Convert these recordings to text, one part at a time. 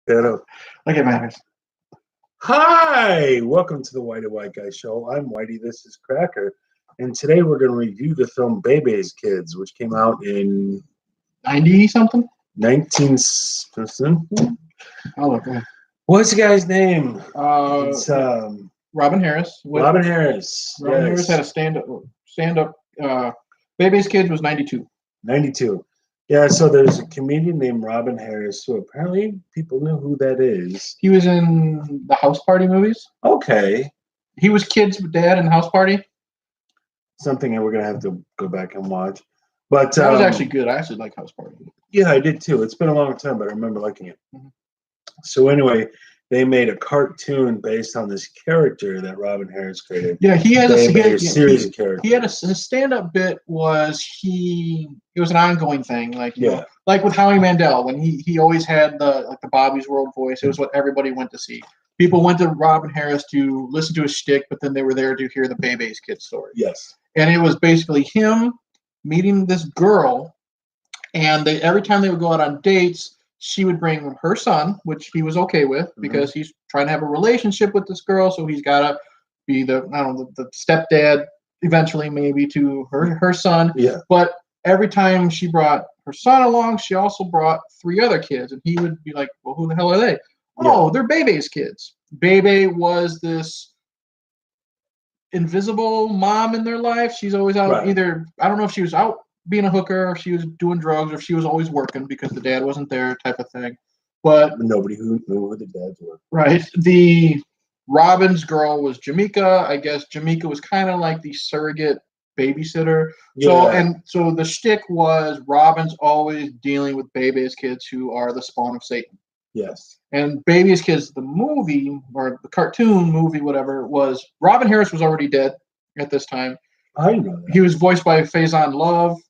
Okay, Matters. Hi, welcome to the Whitey White Guy Show. I'm Whitey, this is Cracker, and today we're going to review the film Bebe's Kids, which came out in 90 something? 19... Oh, look. What's the guy's name? It's Robin Harris. Robin Harris. Robin Harris had a stand-up. Bebe's Kids was 92. 92. Yeah, so there's a comedian named Robin Harris who apparently people knew who that is. He was in the House Party movies. Okay. He was Kid's dad in House Party. Something that we're going to have to go back and watch. But that was actually good. I actually like House Party. Yeah, I did too. It's been a long time, but I remember liking it. Mm-hmm. So anyway, they made a cartoon based on this character that Robin Harris created. Yeah, he had a series of characters. He had his stand-up bit was it was an ongoing thing, like you know, like with Howie Mandel when he always had the Bobby's World voice. It was what everybody went to see. People went to Robin Harris to listen to his shtick, but then they were there to hear the Bebe's Kids story. Yes, and it was basically him meeting this girl, and every time they would go out on dates, she would bring her son, which he was okay with because he's trying to have a relationship with this girl, so he's got to be the stepdad eventually maybe to her son. Yeah. But every time she brought her son along, she also brought 3 other kids, and he would be like, well, who the hell are they? Oh, they're Bebe's kids. Bebe was this invisible mom in their life. She's always out either, I don't know if she was out being a hooker, or if she was doing drugs, or if she was always working because the dad wasn't there, type of thing. But nobody who knew who the dads were. Right. The Robin's girl was Jamaica. I guess Jamaica was kind of like the surrogate babysitter. Yeah. So the shtick was Robin's always dealing with Bebe's kids who are the spawn of Satan. Yes. And Bebe's Kids, the movie or the cartoon movie, whatever, was Robin Harris was already dead at this time. I know that. He was voiced by Faison Love,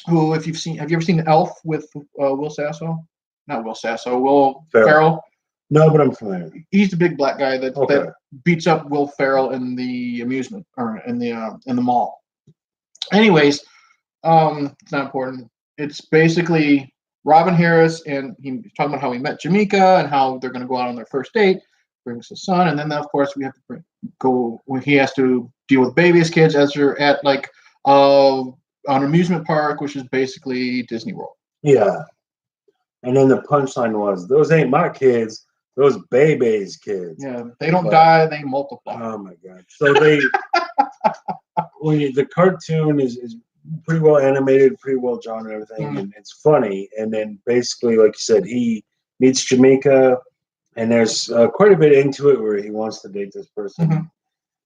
who, have you ever seen Elf with Will Sasso? Not Will Sasso, Will Ferrell. No, but I'm familiar. He's the big black guy that beats up Will Ferrell in the amusement or in the mall. Anyways, it's not important. It's basically Robin Harris, and he's talking about how he met Jamaica and how they're going to go out on their first date. Brings his son, and then of course we have to go when he has to deal with Bebe's Kids as they're at like an amusement park, which is basically Disney World. Yeah. And then the punchline was, those ain't my kids, those Bebe's kids. Yeah, they don't die, they multiply. Oh my God. So the cartoon is pretty well animated, pretty well drawn and everything, and it's funny. And then basically, like you said, he meets Jamaica, and there's quite a bit into it where he wants to date this person. Mm-hmm.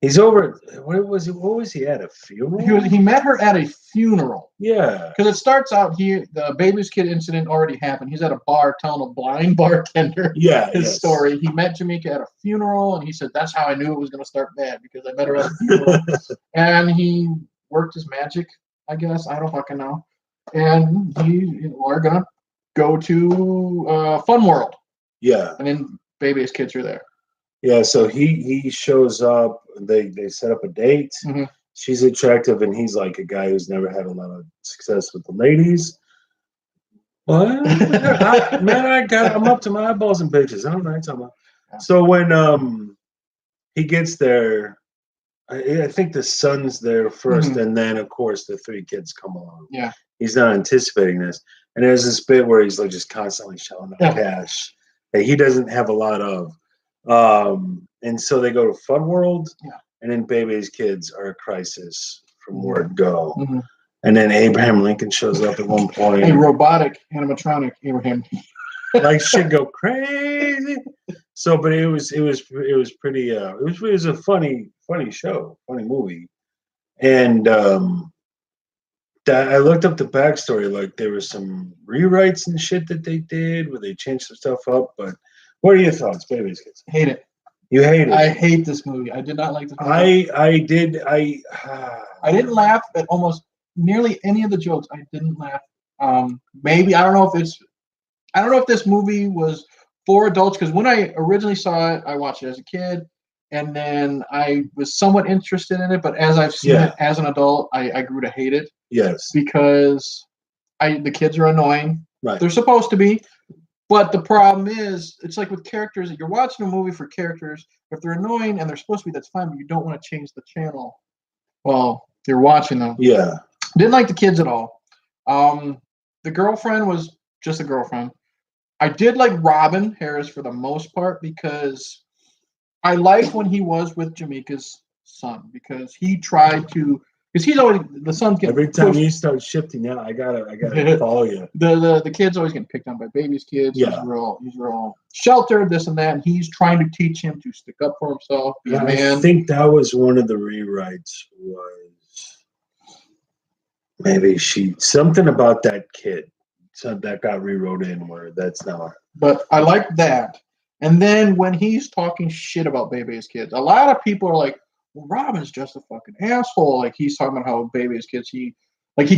He's over. What was he at? A funeral? He met her at a funeral. Yeah. Because it starts out the Baby's Kid incident already happened. He's at a bar telling a blind bartender his story. He met Jamaica at a funeral, and he said, that's how I knew it was going to start bad, because I met her at a funeral. And he worked his magic, I guess. I don't fucking know. And we're going to go to Fun World. Yeah. And then Baby's Kids are there. Yeah, so he shows up. They set up a date. Mm-hmm. She's attractive, and he's like a guy who's never had a lot of success with the ladies. What? I'm up to my eyeballs in bitches. I don't know what you're talking about. Yeah. So when he gets there, I think the son's there first, and then of course the 3 kids come along. Yeah, he's not anticipating this, and there's this bit where he's like just constantly shelling out cash that he doesn't have a lot of. And so they go to Fun World, and then Bebe's Kids are a crisis from word go. Mm-hmm. And then Abraham Lincoln shows up at one point. A robotic animatronic Abraham. Like shit go crazy. So, but it was pretty. It was a funny show, funny movie, and I looked up the backstory. Like there was some rewrites and shit that they did where they changed some stuff up, but. What are your thoughts, Bebe's Kids? Hate it. You hate it? I hate this movie. I did not like this movie. I did. I didn't laugh at almost nearly any of the jokes. I didn't laugh. Maybe I don't know if this movie was for adults, because when I originally saw it, I watched it as a kid, and then I was somewhat interested in it. But as I've seen it as an adult, I grew to hate it. Yes. Because the kids are annoying. Right. They're supposed to be. But the problem is, it's like with characters. You're watching a movie for characters. If they're annoying and they're supposed to be, that's fine. But you don't want to change the channel while you're watching them. Yeah. Didn't like the kids at all. The girlfriend was just a girlfriend. I did like Robin Harris for the most part because I liked when he was with Jamaica's son because he tried to because he's always the son's getting every time pushed. you start shifting out, I gotta follow you. The kid's always getting picked on by Baby's kids. Yeah. He's real sheltered, this and that, and he's trying to teach him to stick up for himself, be a man. I think that was one of the rewrites was maybe something about that kid. So that got rewrote in where that's not. But I like that. And then when he's talking shit about Bebe's kids, a lot of people are like, well, Robin's just a fucking asshole. Like he's talking about how Bebe's kids, he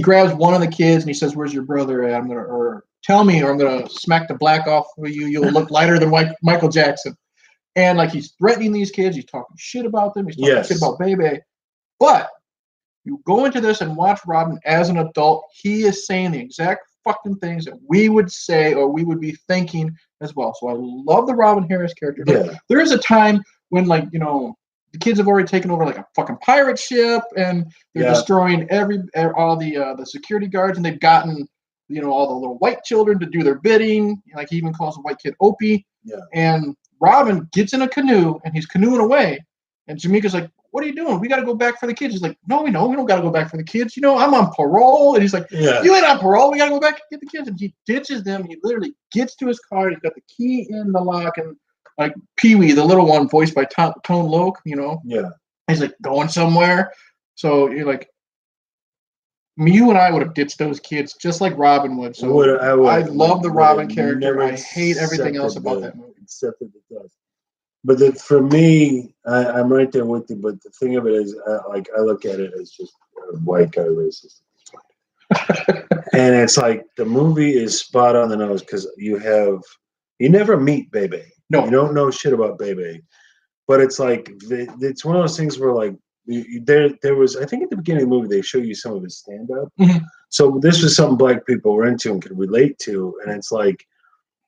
grabs one of the kids and he says, "Where's your brother at? Tell me, or I'm gonna smack the black off of you. You'll look lighter than Michael Jackson." And like he's threatening these kids, he's talking shit about them, he's talking shit about Bebe. But you go into this and watch Robin as an adult, he is saying the exact fucking things that we would say or we would be thinking as well. So I love the Robin Harris character. Like, there is a time when, like, you know, the kids have already taken over like a fucking pirate ship and they're destroying all the security guards, and they've gotten, you know, all the little white children to do their bidding. Like he even calls a white kid Opie. Yeah. And Robin gets in a canoe and he's canoeing away. And Jamaica's like, "What are you doing? We got to go back for the kids." He's like, "No, we don't got to go back for the kids. You know, I'm on parole." And he's like, "You ain't on parole. We got to go back and get the kids." And he ditches them. He literally gets to his car. He's got the key in the lock. And like Pee-wee, the little one, voiced by Tone Loc, you know. Yeah. He's like going somewhere. So you're like, you and I would have ditched those kids just like Robin would. So I love the Robin character. I hate everything else about that movie. Except that it does. But for me, I'm right there with you. But the thing of it is, I look at it as just a white guy racist, and it's like the movie is spot on the nose because you never meet Bebe. No, you don't know shit about Bebe, but it's like it's one of those things where like there was, I think at the beginning of the movie they show you some of his stand up. Mm-hmm. So this was something black people were into and could relate to, and it's like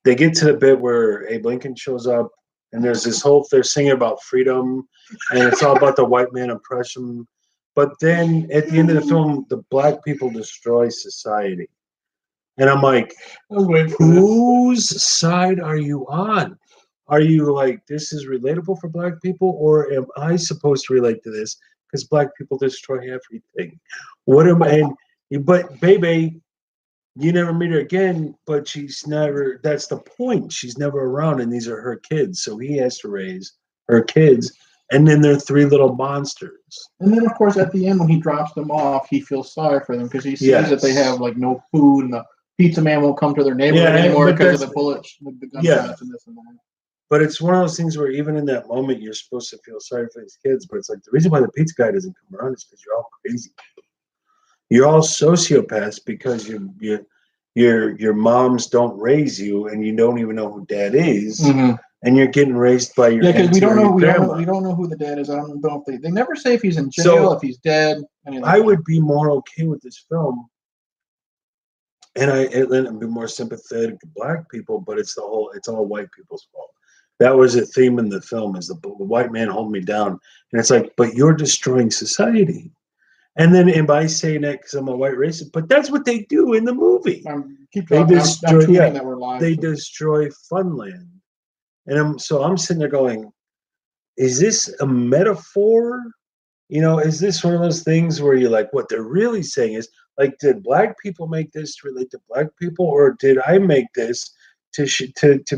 they get to the bit where Abe Lincoln shows up. And there's this they're singing about freedom, and it's all about the white man oppression. But then at the end of the film, the black people destroy society. And I'm like, whose side are you on? Are you like, this is relatable for black people, or am I supposed to relate to this? Because black people destroy everything. What am I? But Bebe, you never meet her again, but she's never, that's the point. She's never around, and these are her kids. So he has to raise her kids, and then they're three little monsters. And then, of course, at the end, when he drops them off, he feels sorry for them because he sees that they have, like, no food, and the pizza man won't come to their neighborhood anymore because of the bullets, the gunshots, and this and that. But it's one of those things where even in that moment, you're supposed to feel sorry for these kids, but it's like the reason why the pizza guy doesn't come around is because you're all crazy. You're all sociopaths because your moms don't raise you, and you don't even know who dad is, and you're getting raised by your because we don't know who the dad is. I don't know if they never say if he's in jail, if he's dead. I would be more okay with this film, and I'd be more sympathetic to black people, but it's all white people's fault. That was a theme in the film: is the white man holding me down, and it's like, but you're destroying society. And then, and by saying that because I'm a white racist, but that's what they do in the movie. They destroy Funland, and I'm sitting there going, "Is this a metaphor? You know, is this one of those things where you're like, what they're really saying is like, did black people make this to relate to black people, or did I make this to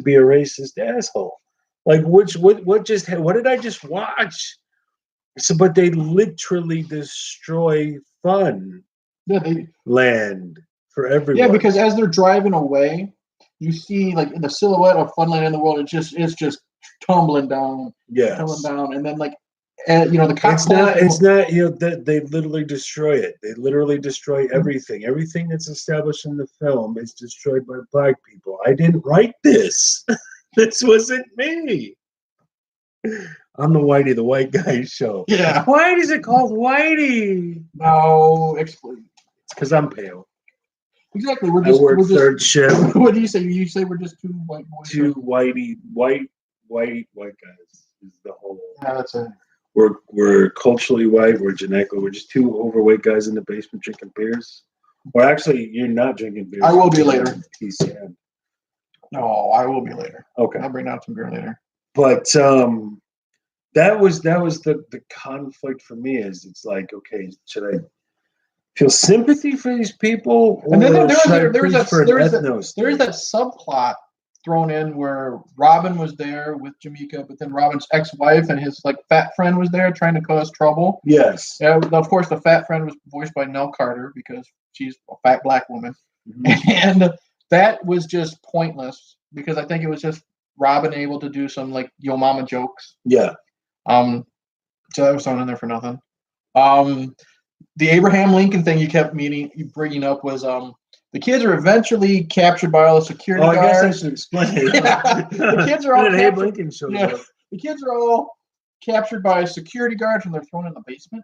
be a racist asshole? Like, what did I just watch?" So, but they literally destroy Fun Land for everyone. Yeah, because as they're driving away, you see like the silhouette of Funland in the world. It's just tumbling down, and then like, the cops. It's not. They literally destroy it. They literally destroy everything. Everything that's established in the film is destroyed by black people. I didn't write this. This wasn't me. I'm the Whitey, the white guy show. Yeah. Why is it called Whitey? No, explain. It's because I'm pale. Exactly. I work third shift. What do you say? You say we're just two white boys. Two white guys is the whole. Yeah, that's it. We're culturally white. We're genetically. We're just two overweight guys in the basement drinking beers. Or actually, you're not drinking beers. I will be later. PCN. No, I will be later. Okay. I'll bring out some beer later. But that was the conflict for me. Is it's like, okay, should I feel sympathy for these people, or and then there was that subplot thrown in where Robin was there with Jamaica, but then Robin's ex-wife and his like fat friend was there trying to cause trouble. Yes. Yeah, of course, the fat friend was voiced by Nell Carter because she's a fat black woman, and that was just pointless because I think it was just Robin able to do some like yo mama jokes. Yeah. So that was thrown in there for nothing. The Abraham Lincoln thing you kept bringing up was the kids are eventually captured by all the security guards. I guess I should explain it. Yeah, the kids are all Abe Lincoln shows up. The kids are all captured by security guards and they're thrown in the basement,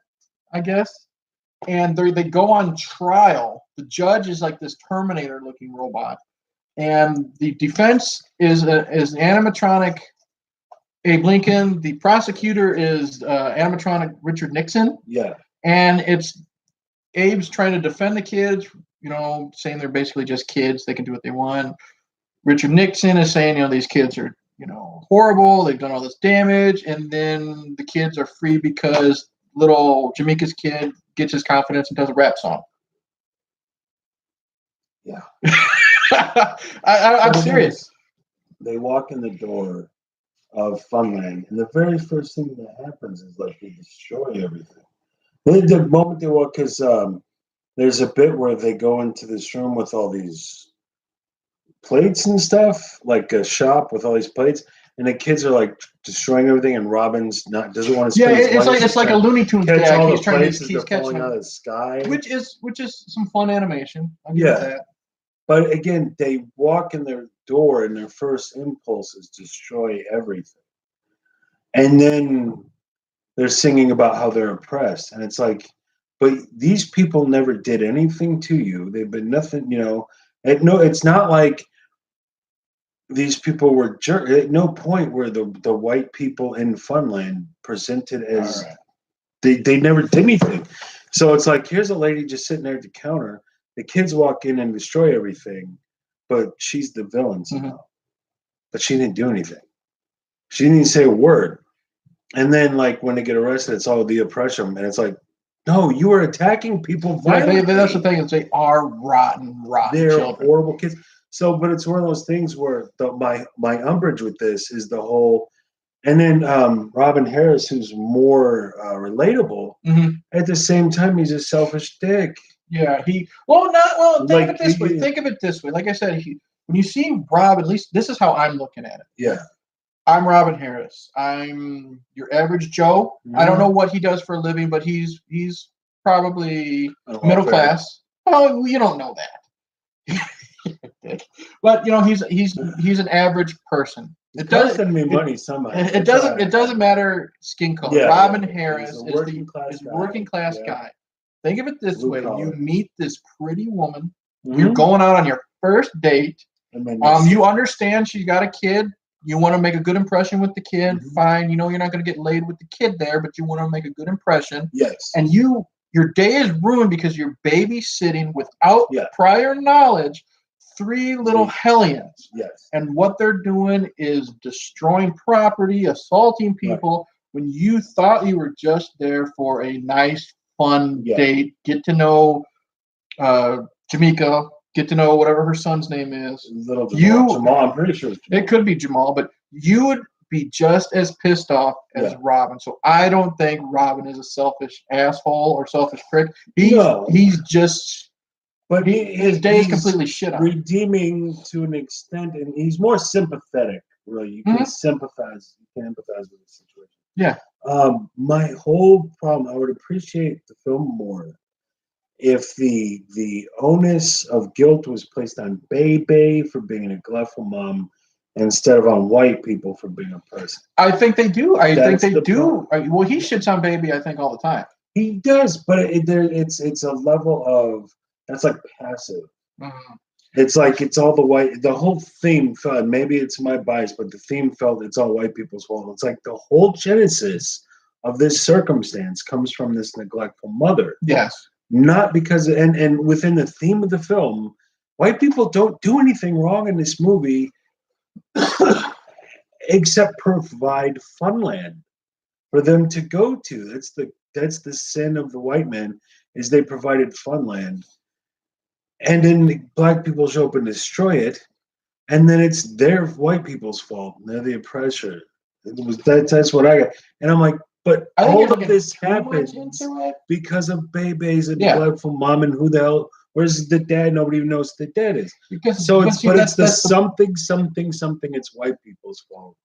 I guess. And they go on trial. The judge is like this Terminator-looking robot, and the defense is animatronic Abe Lincoln. The prosecutor is animatronic Richard Nixon. Yeah. And it's Abe's trying to defend the kids, saying they're basically just kids. They can do what they want. Richard Nixon is saying, these kids are, horrible. They've done all this damage. And then the kids are free because little Jamaica's kid gets his confidence and does a rap song. Yeah. I'm serious. They walk in the door of Funland, and the very first thing that happens is like they destroy everything. The moment they walk, because there's a bit where they go into this room with all these plates and stuff, like a shop with all these plates, and the kids are like destroying everything, and Robin's doesn't want to. Yeah, it's like a Looney Tunes catch gag. all He's the trying plates to as he's they're falling catching out of the sky, which is some fun animation. I'll give it that. But again, they walk in their door, and their first impulse is destroy everything, and then they're singing about how they're oppressed, and it's like, but these people never did anything to you. They've been nothing, it's not like these people were jerks. At no point were the white people in Funland presented as they never did anything. So it's like, here's a lady just sitting there at the counter. The kids walk in and destroy everything, but she's the villain somehow. Mm-hmm. But she didn't do anything. She didn't even say a word. And then, like, when they get arrested, it's all the oppression. And it's like, no, you are attacking people violently. That's the thing, is they are rotten They're children. Horrible kids. So, but it's one of those things where my umbrage with this is the whole, and then Robin Harris, who's more relatable, at the same time, he's a selfish dick. Yeah, think of it this way. Like I said, when you see Rob, at least this is how I'm looking at it. Yeah. I'm Robin Harris. I'm your average Joe. I don't know what he does for a living, but he's probably middle class. Well, you don't know that. But he's an average person. It doesn't mean money somehow. It doesn't matter skin color. Yeah, Robin Harris is a working class guy. Think of it this way: you meet this pretty woman. You're going out on your first date. You understand she's got a kid. You want to make a good impression with the kid. Fine. You're not going to get laid with the kid there, but you want to make a good impression. Yes. And your day is ruined because you're babysitting without prior knowledge 3 little hellions. Yes. And what they're doing is destroying property, assaulting people, when you thought you were just there for a nice, fun date. Get to know Jamaica. Get to know whatever her son's name is. Little Jamal. I'm pretty sure it could be Jamal, but you would be just as pissed off as Robin. So I don't think Robin is a selfish asshole or selfish prick. He's just, but his day is completely shit on. Redeeming to an extent, and he's more sympathetic. Really, you can sympathize. You can empathize with the situation. Yeah. My whole problem, I would appreciate the film more if the onus of guilt was placed on Bebe for being a neglectful mom instead of on white people for being a person. I think they do. I think they do. Well, he shits on Bebe, I think, all the time. He does, but it's a level of, that's like passive. It's like it's all the white. The whole theme felt. Maybe it's my bias, but the theme felt it's all white people's fault. It's like the whole genesis of this circumstance comes from this neglectful mother. Yes. Not because and within the theme of the film, white people don't do anything wrong in this movie except provide funland for them to go to. That's the sin of the white men, is they provided funland. And then black people show up and destroy it, and then it's their white people's fault. They're the oppressor. That's what I got. And I'm like, but all of this happens because of Bebe's a neglectful mom, and who the hell? Where's the dad? Nobody even knows who the dad is. It's the something. It's white people's fault.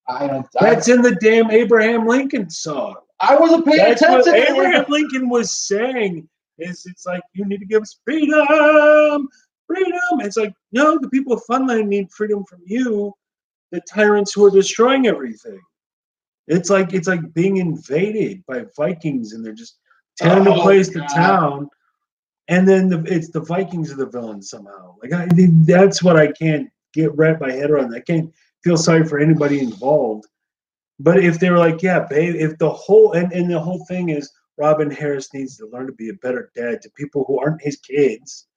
That's in the damn Abraham Lincoln song. I wasn't paying attention. That's what Abraham Lincoln was saying. It's like, you need to give us freedom. It's like, no, the people of Funland need freedom from you, the tyrants who are destroying everything. It's like being invaded by Vikings, and they're just tearing the place to town, and then it's the Vikings are the villains somehow. Like that's what I can't wrap my head around. I can't feel sorry for anybody involved. But if they were like, yeah, babe, if the whole and the whole thing is Robin Harris needs to learn to be a better dad to people who aren't his kids,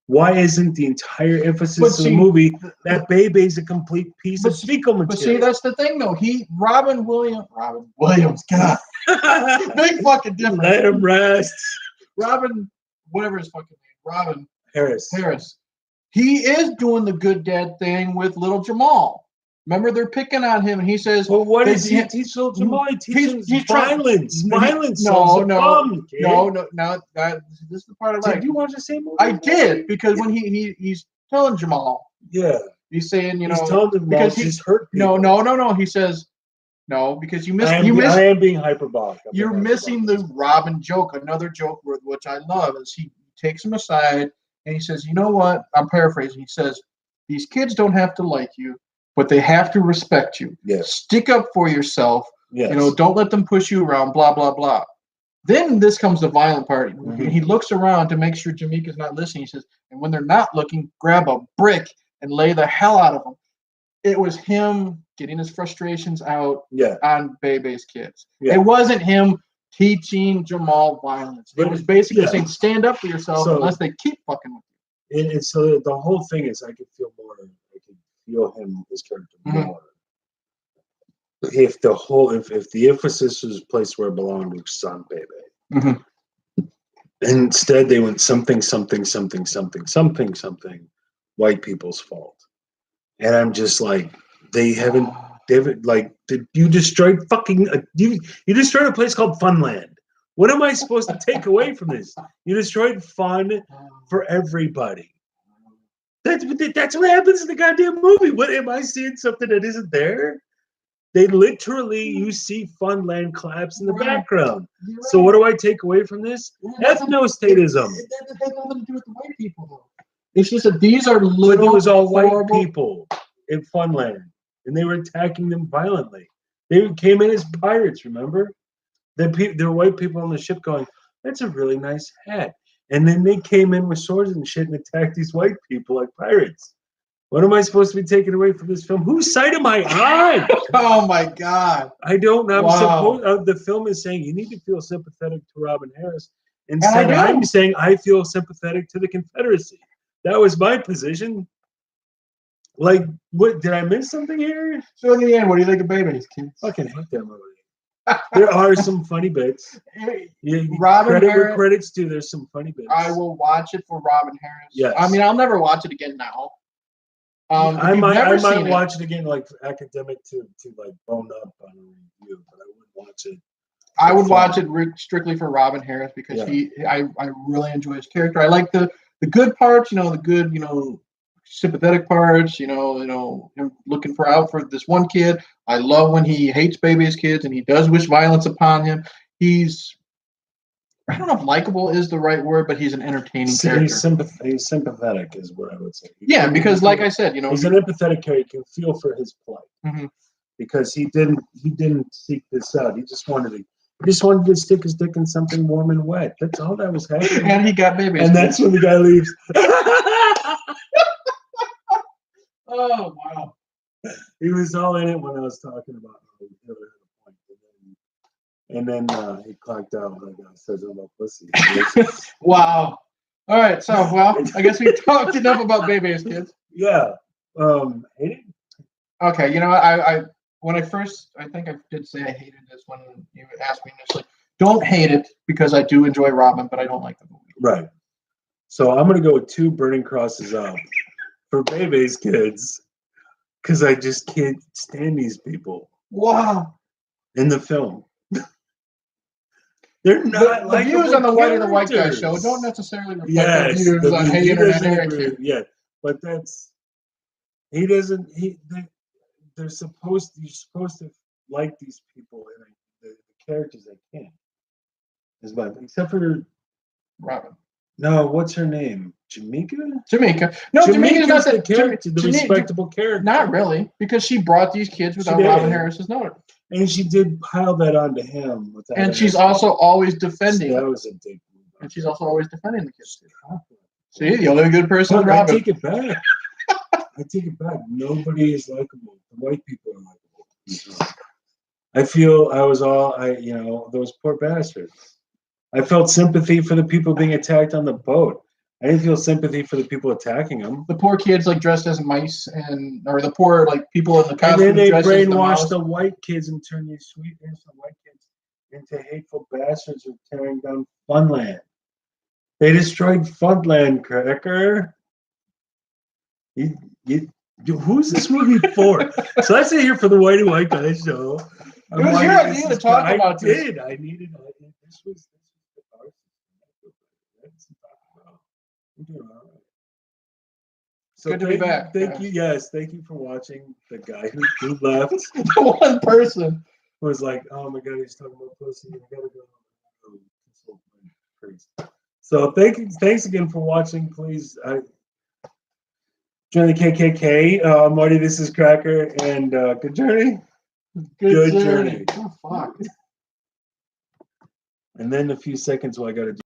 why isn't the entire emphasis of the movie that Bebe's a complete piece of fecal material? But see, that's the thing, though. Robin Williams, God, big fucking difference. Let him rest. Robin, whatever his fucking name, Robin Harris. He is doing the good dad thing with little Jamal. Remember, they're picking on him, and he says, "Well, what does he teach little Jamal? He's violence. Violence. No. This is the part I like. Did you watch the same movie? I did, because when he's telling Jamal, he's saying, he's telling him because he's hurt people. No. He says, no, because you missed. I am being hyperbolic. You're missing the Robin joke. Another joke which I love is he takes him aside and he says, you know what? I'm paraphrasing. He says, these kids don't have to like you, but they have to respect you. Yes. Stick up for yourself. Yes. Don't let them push you around, blah, blah, blah. Then this comes the violent part. Mm-hmm. He looks around to make sure Jamaica's not listening. He says, and when they're not looking, grab a brick and lay the hell out of them. It was him getting his frustrations out on Bebe's kids. Yeah. It wasn't him teaching Jamal violence. It was basically saying, stand up for yourself unless they keep fucking with you. And so the whole thing is, I could feel him, his character more. If the emphasis was placed where it belonged, which is on Bebe. Mm-hmm. Instead, they went something, white people's fault. And I'm just like, you destroyed you destroyed a place called Funland. What am I supposed to take away from this? You destroyed fun for everybody. That's what happens in the goddamn movie. What am I seeing something that isn't there? They literally, you see Funland collapse in the background. Right. So what do I take away from this? Ethnostatism. It has nothing to do with the white people, though. It's just that these are little. But it was all white people in Funland, and they were attacking them violently. They came in as pirates. Remember, there were white people on the ship going, "That's a really nice hat." And then they came in with swords and shit and attacked these white people like pirates. What am I supposed to be taking away from this film? Whose side am I on? Oh my God! I don't know. The film is saying you need to feel sympathetic to Robin Harris. Instead, I'm saying I feel sympathetic to the Confederacy. That was my position. Like, what? Did I miss something here? So in the end, what do you think of Bebe's kids? Fucking hate that movie. There are some funny bits. Robin Harris, credits too. There's some funny bits. I will watch it for Robin Harris. Yes. I mean, I'll never watch it again now. I might watch it again, like academic to like bone up on a review, but I wouldn't watch it. I would watch it strictly for Robin Harris because I really enjoy his character. I like the good parts, the good, sympathetic parts, him looking out for this one kid. I love when he hates Bebe's kids and he does wish violence upon him. I don't know if likable is the right word, but he's an entertaining character. He's sympathetic is what I would say. Because like I said, he's an empathetic character. You can feel for his plight because he didn't seek this out. He just wanted to stick his dick in something warm and wet. That's all that was happening. And he got Bebe. And that's when the guy leaves. Oh wow. He was all in it when I was talking about how Hitler had a point. And then he clocked out like I said about pussy. Wow. All right. So, well, I guess we talked enough about Bebe's kids. Yeah. Hate it? Okay. You know, I when I first, I think I did say I hated this when you asked me initially. Don't hate it because I do enjoy Robin, but I don't like the movie. Right. So I'm gonna go with 2 burning crosses up for Bebe's kids because I just can't stand these people. Wow. In the film. They're not the views on the White or the White Guy characters. show don't necessarily reflect Yes, the views on Hey he Internet doesn't Eric. agree. Yeah, but that's he doesn't. They're supposed. You're supposed to like these people, and the characters I can't. Is my except for Robin. No, what's her name? Jamaica. No, Jamaica's not the character, the respectable character. Not really, because she brought these kids without Robin Harris's notice. And she did pile that onto him. And she's also always defending. That was a big move. And she's also always defending the kids. See, the only good person is Robin. I take it back. I take it back. Nobody is likable. The white people are likable. I feel those poor bastards. I felt sympathy for the people being attacked on the boat. I didn't feel sympathy for the people attacking them. The poor kids dressed as mice, or the poor people in the costume. And then they brainwash the white kids and turn these sweet innocent white kids into hateful bastards who are tearing down Funland. They destroyed Funland, Cracker. Who's this movie for? So I sit here for the White and White Guy show. It was your idea to talk about this. I needed this was I'm doing all right. So good to be back. Thank you. Yes, thank you for watching. The guy who left. The one person was like, "Oh my God, he's talking about pussy. I gotta go consult my priest." So thanks again for watching. Please join the KKK. Marty, this is Cracker, and good journey. Good journey. Oh fuck. And then a few seconds while I gotta do.